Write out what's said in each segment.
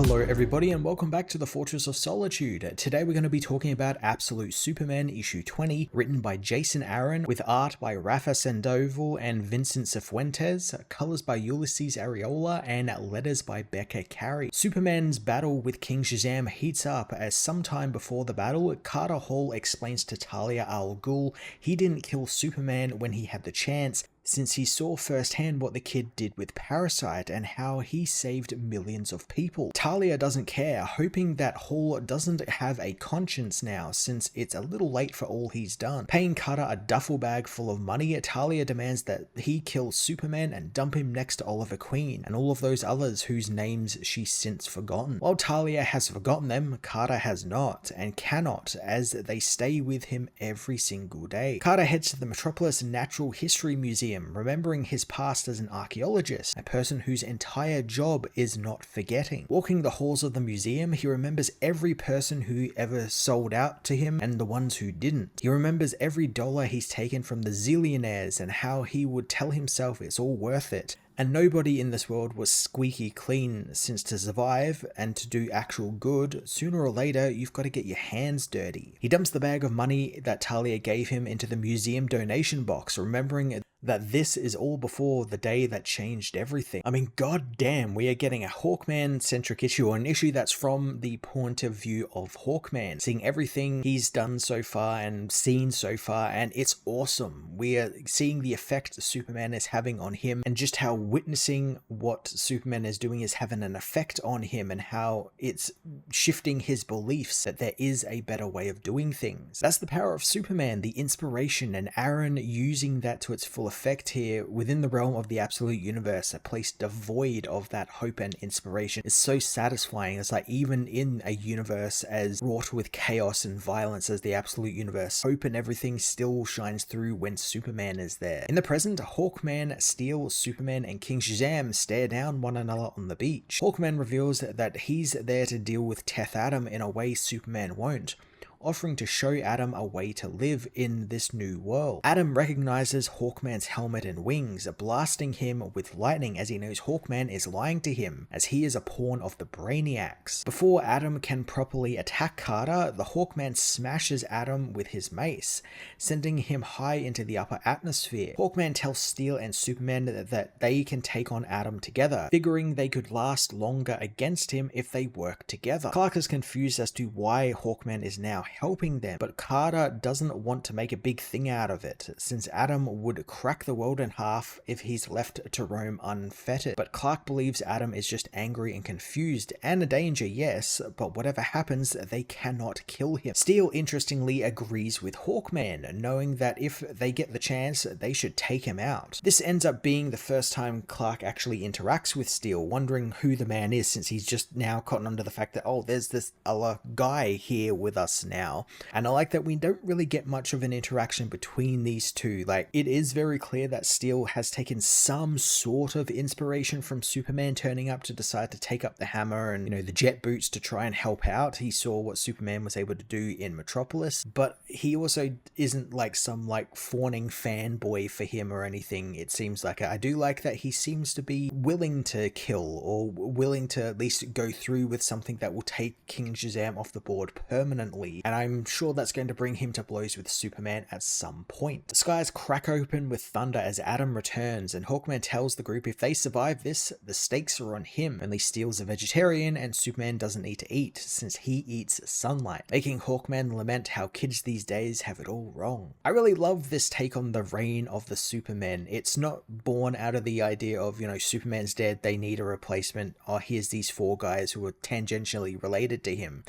Hello everybody and welcome back to the Fortress of Solitude. Today we're going to be talking about Absolute Superman issue 20, written by Jason Aaron, with art by Rafa Sandoval and Vincent Cifuentes, colors by Ulysses Areola, and letters by Becca Carey. Superman's battle with King Shazam heats up as sometime before the battle, Carter Hall explains to Talia al Ghul he didn't kill Superman when he had the chance, since he saw firsthand what the kid did with Parasite and how he saved millions of people. Talia doesn't care, hoping that Hall doesn't have a conscience now since it's a little late for all he's done. Paying Carter a duffel bag full of money, Talia demands that he kill Superman and dump him next to Oliver Queen and all of those others whose names she's since forgotten. While Talia has forgotten them, Carter has not and cannot, as they stay with him every single day. Carter heads to the Metropolis Natural History Museum, remembering his past as an archaeologist, a person whose entire job is not forgetting. Walking the halls of the museum, he remembers every person who ever sold out to him and the ones who didn't. He remembers every dollar he's taken from the zillionaires and how he would tell himself it's all worth it. And nobody in this world was squeaky clean, since to survive and to do actual good, sooner or later you've got to get your hands dirty. He dumps the bag of money that Talia gave him into the museum donation box, remembering that this is all before the day that changed everything. I mean, goddamn, we are getting a Hawkman-centric issue, an issue that's from the point of view of Hawkman, seeing everything he's done so far and seen so far, and it's awesome. We are seeing the effect Superman is having on him, and just how witnessing what Superman is doing is having an effect on him, and how it's shifting his beliefs that there is a better way of doing things. That's the power of Superman, the inspiration, and Aaron using that to its full effect here within the realm of the Absolute Universe, a place devoid of that hope and inspiration, is so satisfying. It's like, even in a universe as wrought with chaos and violence as the Absolute Universe, hope and everything still shines through when Superman is there. In the present, Hawkman, Steel, Superman, and King Shazam stare down one another on the beach. Hawkman reveals that he's there to deal with Teth Adam in a way Superman won't, offering to show Adam a way to live in this new world. Adam recognizes Hawkman's helmet and wings, blasting him with lightning as he knows Hawkman is lying to him, as he is a pawn of the Brainiacs. Before Adam can properly attack Carter, the Hawkman smashes Adam with his mace, sending him high into the upper atmosphere. Hawkman tells Steel and Superman that they can take on Adam together, figuring they could last longer against him if they work together. Clark is confused as to why Hawkman is now helping them, but Carter doesn't want to make a big thing out of it, since Adam would crack the world in half if he's left to roam unfettered. But Clark believes Adam is just angry and confused, and a danger, yes, but whatever happens, they cannot kill him. Steel, interestingly, agrees with Hawkman, knowing that if they get the chance, they should take him out. This ends up being the first time Clark actually interacts with Steel, wondering who the man is, since he's just now cotton onto the fact that, oh, there's this other guy here with us now. And I like that we don't really get much of an interaction between these two. Like, it is very clear that Steel has taken some sort of inspiration from Superman turning up to decide to take up the hammer and, the jet boots to try and help out. He saw what Superman was able to do in Metropolis, but he also isn't like some fawning fanboy for him or anything. It seems like I do like that he seems to be willing to kill, or willing to at least go through with something that will take King Shazam off the board permanently. And I'm sure that's going to bring him to blows with Superman at some point. The skies crack open with thunder as Adam returns, and Hawkman tells the group if they survive this, the stakes are on him. Only Steel's a vegetarian and Superman doesn't need to eat, since he eats sunlight, making Hawkman lament how kids these days have it all wrong. I really love this take on the reign of the Supermen. It's not born out of the idea of, Superman's dead, they need a replacement, or here's these four guys who are tangentially related to him.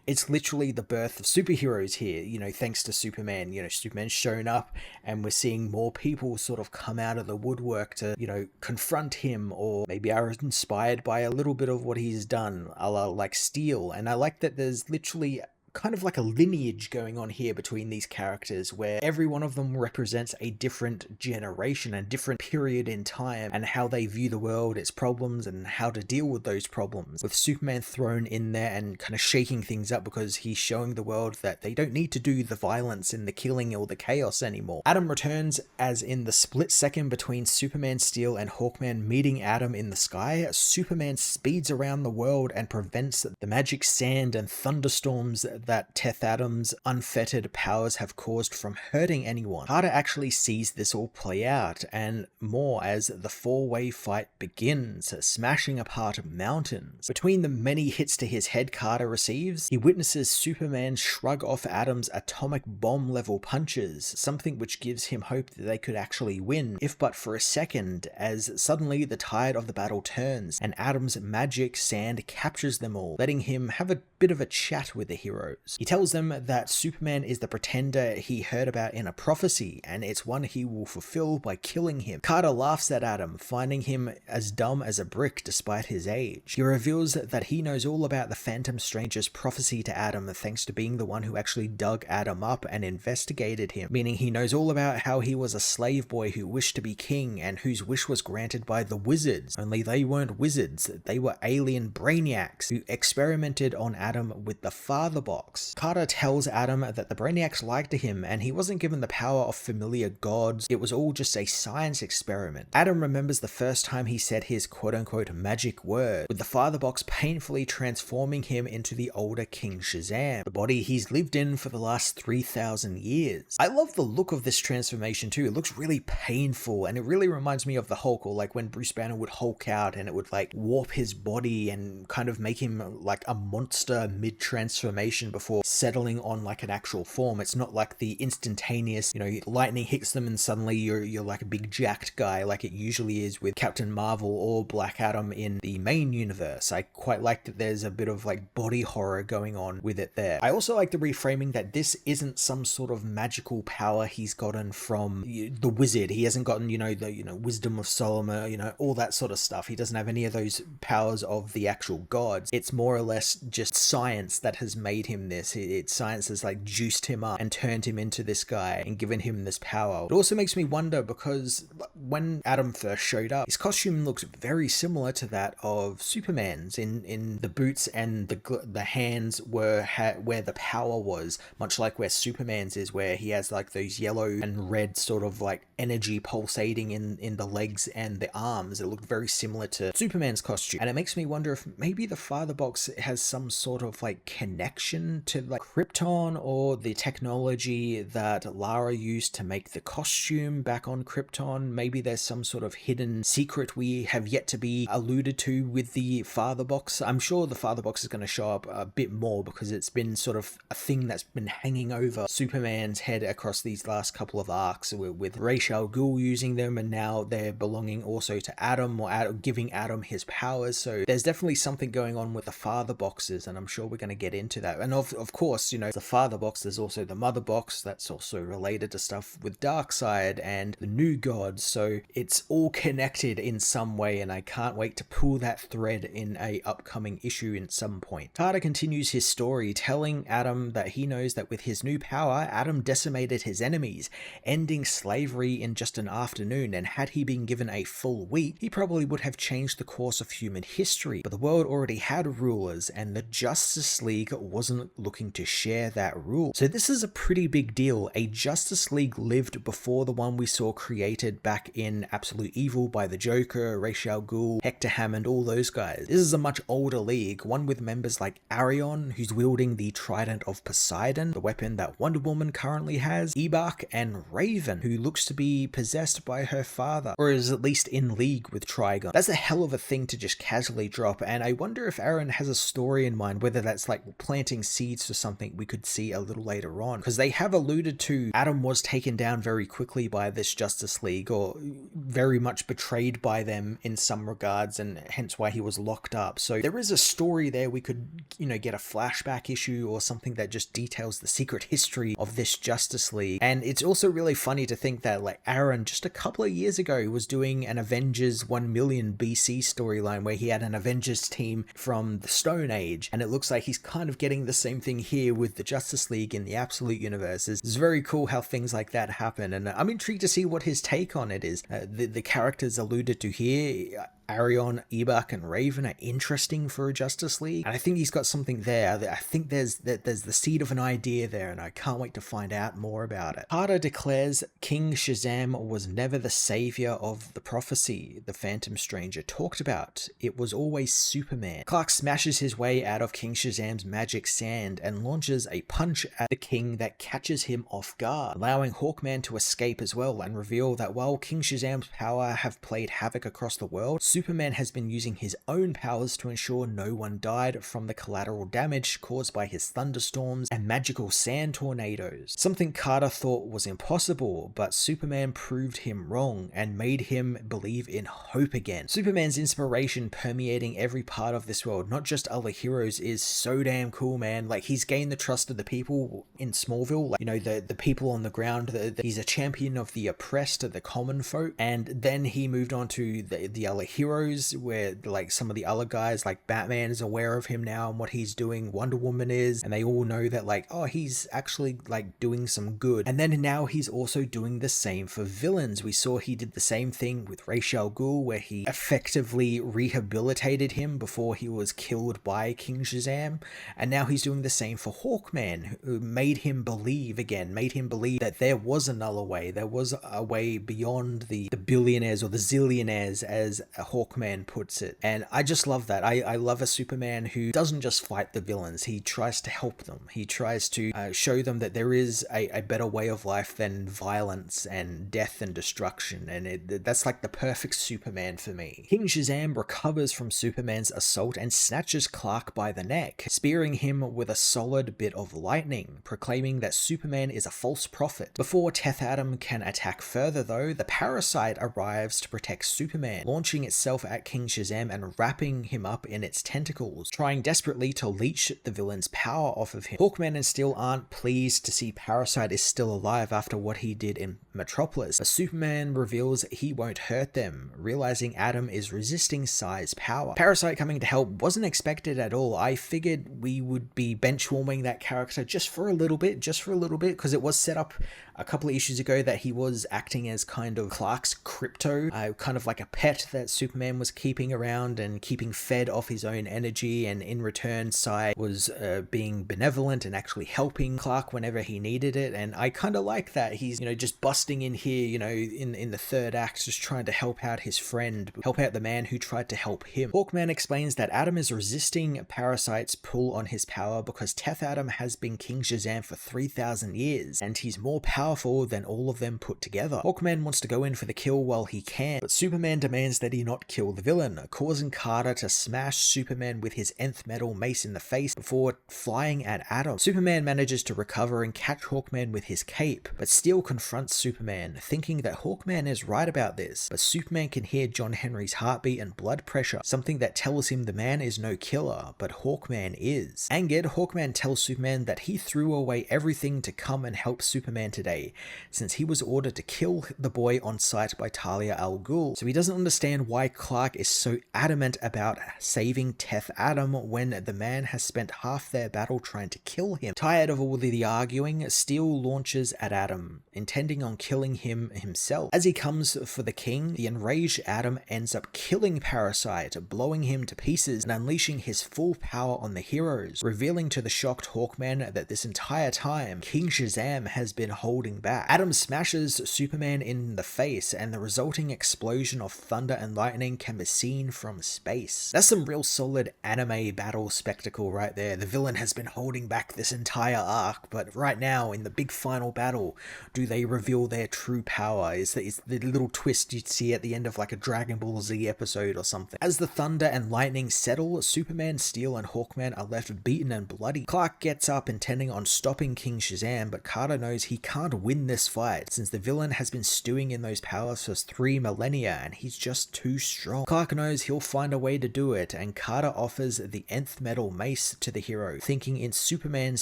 It's literally the birth of superheroes here, thanks to Superman. Superman's shown up and we're seeing more people sort of come out of the woodwork to, confront him, or maybe are inspired by a little bit of what he's done, a la like Steel. And I like that there's literally kind of like a lineage going on here between these characters, where every one of them represents a different generation and different period in time, and how they view the world, its problems, and how to deal with those problems. With Superman thrown in there and kind of shaking things up because he's showing the world that they don't need to do the violence and the killing or the chaos anymore. Adam returns, as in the split second between Superman Steel and Hawkman meeting Adam in the sky, Superman speeds around the world and prevents the magic sand and thunderstorms that Teth Adams' unfettered powers have caused from hurting anyone. Carter actually sees this all play out and more as the four-way fight begins, smashing apart mountains. Between the many hits to his head Carter receives, he witnesses Superman shrug off Adam's atomic bomb level punches, something which gives him hope that they could actually win, if but for a second, as suddenly the tide of the battle turns and Adam's magic sand captures them all, letting him have a bit of a chat with the heroes. He tells them that Superman is the pretender he heard about in a prophecy, and it's one he will fulfill by killing him. Carter laughs at Adam, finding him as dumb as a brick despite his age. He reveals that he knows all about the Phantom Stranger's prophecy to Adam thanks to being the one who actually dug Adam up and investigated him, meaning he knows all about how he was a slave boy who wished to be king and whose wish was granted by the wizards. Only they weren't wizards, they were alien brainiacs who experimented on Adam with the father box. Carter tells Adam that the brainiacs lied to him and he wasn't given the power of familiar gods, it was all just a science experiment. Adam remembers the first time he said his quote-unquote magic word, with the father box painfully transforming him into the older King Shazam, the body he's lived in for the last 3,000 years. I love the look of this transformation too. It looks really painful and it really reminds me of the Hulk, or like when Bruce Banner would Hulk out and it would like warp his body and kind of make him like a monster mid-transformation before settling on like an actual form. It's not like the instantaneous, lightning hits them and suddenly you're like a big jacked guy like it usually is with Captain Marvel or Black Adam in the main universe. I quite like that there's a bit of like body horror going on with it there. I also like the reframing that this isn't some sort of magical power he's gotten from the wizard. He hasn't gotten, the wisdom of Solomon, all that sort of stuff. He doesn't have any of those powers of the actual gods. It's more or less just science that has made him this. It's science has like juiced him up and turned him into this guy and given him this power. It also makes me wonder because when Adam first showed up, his costume looks very similar to that of Superman's in the boots and the hands were where the power was, much like where Superman's is, where he has like those yellow and red sort of like energy pulsating in the legs and the arms. It looked very similar to Superman's costume, and it makes me wonder if maybe the father box has some sort of like connection to like Krypton or the technology that Lara used to make the costume back on Krypton. Maybe there's some sort of hidden secret we have yet to be alluded to with the father box. I'm sure the father box is going to show up a bit more because it's been sort of a thing that's been hanging over Superman's head across these last couple of arcs, with Ra's al Ghul using them, and now they're belonging also to Adam, or giving Adam his powers. So there's definitely something going on with the father boxes, and I'm sure we're going to get into that. And of course, the father box, there's also the mother box that's also related to stuff with Darkseid and the new gods. So it's all connected in some way, and I can't wait to pull that thread in a upcoming issue in some point. Carter continues his story, telling Adam that he knows that with his new power, Adam decimated his enemies, ending slavery in just an afternoon, and had he been given a full week, he probably would have changed the course of human history. But the world already had rulers, and the Justice League wasn't looking to share that rule. So this is a pretty big deal. A Justice League lived before the one we saw created back in Absolute Evil by the Joker, Ra's al Ghul, Hector Hammond, all those guys. This is a much older league, one with members like Arion, who's wielding the Trident of Poseidon, the weapon that Wonder Woman currently has, Ebak, and Raven, who looks to be possessed by her father, or is at least in league with Trigon. That's a hell of a thing to just casually drop, and I wonder if Aaron has a story in mind, whether that's like planting seeds for something we could see a little later on, because they have alluded to Adam was taken down very quickly by this Justice League, or very much betrayed by them in some regards, and hence why he was locked up. So there is a story there. We could, get a flashback issue or something that just details the secret history of this Justice League. And it's also really funny to think that like Aaron just a couple of years ago was doing an Avengers 1 million BC storyline where he had an Avengers team from the Stone Age, and it looks like he's kind of getting the same thing here with the Justice League in the Absolute Universe. It's very cool how things like that happen, and I'm intrigued to see what his take on it is. The characters alluded to here, Arion, Ebak, and Raven, are interesting for a Justice League, and I think he's got something there. I think there's the seed of an idea there, and I can't wait to find out more about it. Carter declares King Shazam was never the savior of the prophecy the Phantom Stranger talked about. It was always Superman. Clark smashes his way out of King Shazam's magic sand and launches a punch at the king that catches him off guard, allowing Hawkman to escape as well and reveal that while King Shazam's power have played havoc across the world, Superman has been using his own powers to ensure no one died from the collateral damage caused by his thunderstorms and magical sand tornadoes. Something Carter thought was impossible, but Superman proved him wrong and made him believe in hope again. Superman's inspiration permeating every part of this world, not just other heroes, is so damn cool, man. Like, he's gained the trust of the people in Smallville, like, you know, the people on the ground. He's a champion of the oppressed, the common folk, and then he moved on to the other heroes, where like some of the other guys like Batman is aware of him now and what he's doing, Wonder Woman is, and they all know that like, oh, he's actually like doing some good. And then now he's also doing the same for villains. We saw he did the same thing with Ra's al Ghul, where he effectively rehabilitated him before he was killed by King Shazam, and now he's doing the same for Hawkman, who made him believe again, made him believe that there was another way, there was a way beyond the billionaires or the zillionaires, as Hawkman puts it. And I just love that. I love a Superman who doesn't just fight the villains, he tries to help them. He tries to show them that there is a better way of life than violence and death and destruction, and that's like the perfect Superman for me. King Shazam recovers from Superman's assault and snatches Clark by the neck, spearing him with a solid bit of lightning, proclaiming that Superman is a false prophet. Before Teth Adam can attack further though, the Parasite arrives to protect Superman, launching itself at King Shazam and wrapping him up in its tentacles, trying desperately to leech the villain's power off of him. Hawkman and Steel aren't pleased to see Parasite is still alive after what he did in Metropolis, but Superman reveals he won't hurt them, realizing Adam is resisting Psy's power. Parasite coming to help wasn't expected at all. I figured we would be benchwarming that character just for a little bit, because it was set up a couple of issues ago that he was acting as kind of Clark's crypto, kind of like a pet that Superman was keeping around and keeping fed off his own energy, and in return Psy was being benevolent and actually helping Clark whenever he needed it. And I kind of like that he's, you know, just busting in here, you know, in the third act, just trying to help out his friend, help out the man who tried to help him. Hawkman explains that Adam is resisting Parasite's pull on his power because Teth Adam has been King Shazam for 3,000 years, and he's more powerful than all of them put together. Hawkman wants to go in for the kill while he can, but Superman demands that he not kill the villain, causing Carter to smash Superman with his nth metal mace in the face before flying at Adam. Superman manages to recover and catch Hawkman with his cape, but Steel confronts Superman, thinking that Hawkman is right about this, but Superman can hear John Henry's heartbeat and blood pressure, something that tells him the man is no killer, but Hawkman is. Angered, Hawkman tells Superman that he threw away everything to come and help Superman today, since he was ordered to kill the boy on sight by Talia al Ghul. So he doesn't understand why Clark is so adamant about saving Teth Adam when the man has spent half their battle trying to kill him. Tired of all the arguing, Steel launches at Adam, intending on killing him himself. As he comes for the king, the enraged Adam ends up killing Parasite, blowing him to pieces and unleashing his full power on the heroes, revealing to the shocked Hawkman that this entire time, King Shazam has been holding back. Adam smashes Superman in the face, and the resulting explosion of thunder and lightning can be seen from space. That's some real solid anime battle spectacle right there. The villain has been holding back this entire arc, but right now in the big final battle, do they reveal their true power? Is the little twist you'd see at the end of like a Dragon Ball Z episode or something. As the thunder and lightning settle, Superman, Steel, and Hawkman are left beaten and bloody. Clark gets up intending on stopping King Shazam, but Carter knows he can't win this fight since the villain has been stewing in those powers for 3 millennia and he's just too strong. Clark knows he'll find a way to do it, and Carter offers the nth metal mace to the hero, thinking in Superman's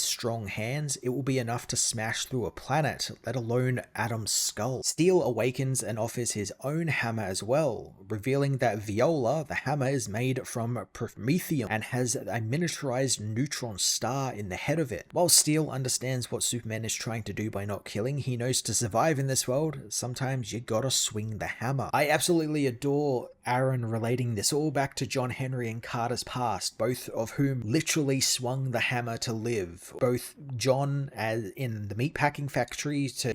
strong hands it will be enough to smash through a planet, let alone Adam's skull. Steel awakens and offers his own hammer as well, revealing that Viola, the hammer, is made from promethium and has a miniaturized neutron neutron star in the head of it. While Steel understands what Superman is trying to do by not killing, he knows to survive in this world, sometimes you gotta swing the hammer. I absolutely adore Aaron relating this all back to John Henry and Carter's past, both of whom literally swung the hammer to live. Both John as in the meatpacking factory to,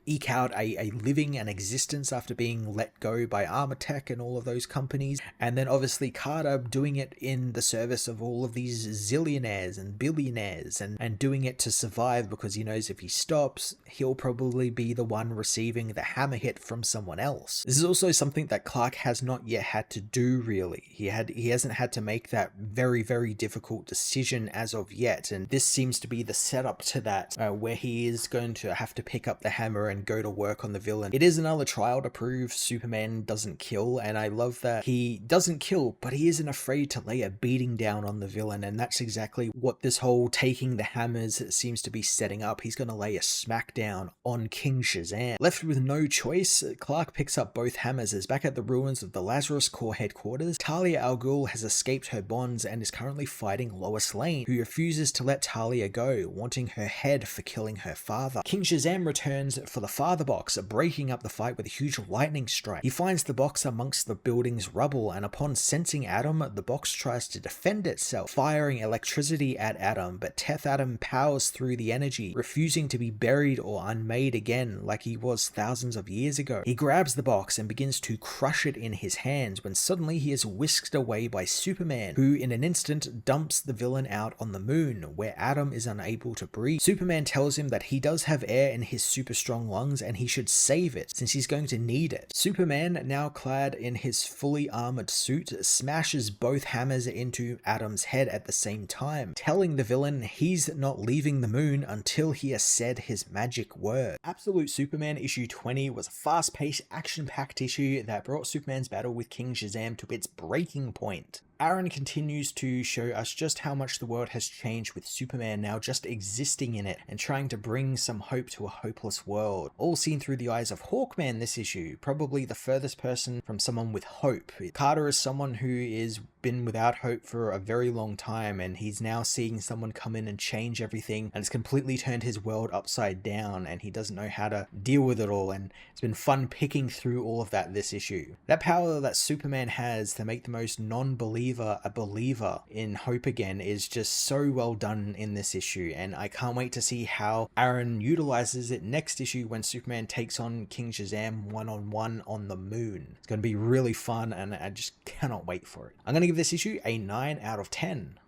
eke out a living and existence after being let go by Armatech and all of those companies, and then obviously Carter doing it in the service of all of these zillionaires and billionaires and doing it to survive because he knows if he stops, he'll probably be the one receiving the hammer hit from someone else. This is also something that Clark has not yet had to do really. He hasn't had to make that very, very difficult decision as of yet, and this seems to be the setup to that, where he is going to have to pick up the hammer and go to work on the villain. It is another trial to prove Superman doesn't kill, and I love that he doesn't kill, but he isn't afraid to lay a beating down on the villain, and that's exactly what this whole taking the hammers seems to be setting up. He's going to lay a smackdown on King Shazam. Left with no choice, Clark picks up both hammers as back at the ruins of the Lazarus Corps headquarters, Talia al Ghul has escaped her bonds and is currently fighting Lois Lane, who refuses to let Talia go, wanting her head for killing her father. King Shazam returns for the father box, breaking up the fight with a huge lightning strike. He finds the box amongst the building's rubble, and upon sensing Adam, the box tries to defend itself, firing electricity at Adam, but Teth Adam powers through the energy, refusing to be buried or unmade again like he was thousands of years ago. He grabs the box and begins to crush it in his hands when suddenly he is whisked away by Superman, who in an instant dumps the villain out on the moon, where Adam is unable to breathe. Superman tells him that he does have air in his super strong lungs and he should save it, since he's going to need it. Superman, now clad in his fully armored suit, smashes both hammers into Adam's head at the same time, telling the villain he's not leaving the moon until he has said his magic word. Absolute Superman issue 20 was a fast-paced, action-packed issue that brought Superman's battle with King Shazam to its breaking point. Aaron continues to show us just how much the world has changed with Superman now just existing in it and trying to bring some hope to a hopeless world. All seen through the eyes of Hawkman this issue, probably the furthest person from someone with hope. Carter is someone who is been without hope for a very long time, and he's now seeing someone come in and change everything, and it's completely turned his world upside down, and he doesn't know how to deal with it all, and it's been fun picking through all of that this issue. That power that Superman has to make the most non-believer a believer in hope again is just so well done in this issue, and I can't wait to see how Aaron utilizes it next issue when Superman takes on King Shazam one-on-one on the moon. It's going to be really fun, and I just cannot wait for it. I'm going to give this issue a 9 out of 10.